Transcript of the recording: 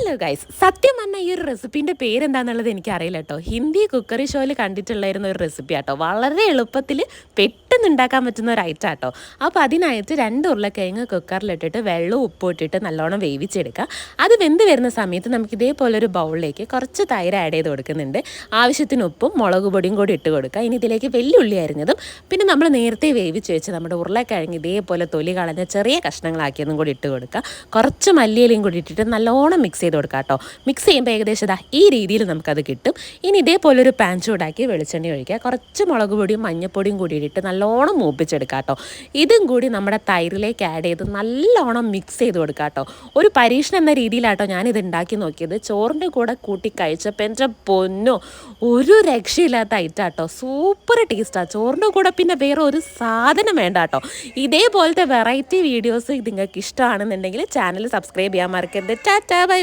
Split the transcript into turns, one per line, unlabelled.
Hello guys, സത്യം പറഞ്ഞാൽ ഈ ഒരു റെസിപ്പീൻ്റെ പേരെന്താണെന്നുള്ളത് എനിക്കറിയില്ല കേട്ടോ. ഹിന്ദി കുക്കറി ഷോയിൽ കണ്ടിട്ടുള്ളായിരുന്ന ഒരു റെസിപ്പി ആട്ടോ. വളരെ എളുപ്പത്തിൽ പെട്ടെന്ന് ഉണ്ടാക്കാൻ പറ്റുന്ന ഒരു ഐറ്റം ആട്ടോ. അപ്പോൾ അതിനായിട്ട് 2 ഉരുളക്കിഴങ്ങ് കുക്കറിലിട്ടിട്ട് വെള്ളവും ഉപ്പും ഇട്ടിട്ട് നല്ലോണം വേവിച്ചെടുക്കുക. അത് വെന്ത് വരുന്ന സമയത്ത് നമുക്ക് ഇതേപോലെ ഒരു ബൗളിലേക്ക് കുറച്ച് തൈര് ആഡ് ചെയ്ത് കൊടുക്കുന്നുണ്ട്. ആവശ്യത്തിന് ഉപ്പും മുളക് പൊടിയും കൂടി ഇട്ട് കൊടുക്കുക. ഇനി ഇതിലേക്ക് വെല്ലുള്ളി അരിഞ്ഞതും പിന്നെ നമ്മൾ നേരത്തെ വേവിച്ച് വെച്ച് നമ്മുടെ ഉരുളക്കിഴങ്ങ് ഇതേപോലെ തൊലി കളഞ്ഞ ചെറിയ കഷ്ണങ്ങളാക്കിയതും കൂടി ഇട്ട് കൊടുക്കുക. കുറച്ച് മല്ലിയിലയും കൂടി ഇട്ടിട്ട് നല്ലോണം മിക്സ് ചെയ്ത് കൊടുക്കുക കേട്ടോ. മിക്സ് ചെയ്യുമ്പോൾ ഏകദേശം ഈ രീതിയിൽ നമുക്കത് കിട്ടും. ഇനി ഇതേപോലൊരു പാൻ ചൂടാക്കി വെളിച്ചെണ്ണ ഒഴിക്കുക. കുറച്ച് മുളക് പൊടിയും മഞ്ഞൾപ്പൊടിയും കൂടി ഇട്ടിട്ട് നല്ലോണം മൂപ്പിച്ചെടുക്കുക കേട്ടോ. ഇതും കൂടി നമ്മുടെ തൈരിലേക്ക് ആഡ് ചെയ്ത് നല്ലോണം മിക്സ് ചെയ്ത് കൊടുക്കുക കേട്ടോ. ഒരു പരീക്ഷണം എന്ന രീതിയിലാട്ടോ ഞാനിത് ഉണ്ടാക്കി നോക്കിയത്. ചോറിൻ്റെ കൂടെ കൂട്ടി കഴിച്ചപ്പോൾ എൻ്റെ പൊന്നോ, ഒരു രക്ഷയില്ലാത്ത ഐറ്റം കേട്ടോ. സൂപ്പർ ടേസ്റ്റാണ്. ചോറിൻ്റെ കൂടെ പിന്നെ വേറെ ഒരു സാധനം വേണ്ട കേട്ടോ. ഇതേപോലത്തെ വെറൈറ്റി വീഡിയോസ് നിങ്ങൾക്ക് ഇഷ്ടമാണെന്നുണ്ടെങ്കിൽ ചാനൽ സബ്സ്ക്രൈബ് ചെയ്യാൻ മറക്കരുത്. Tata bye.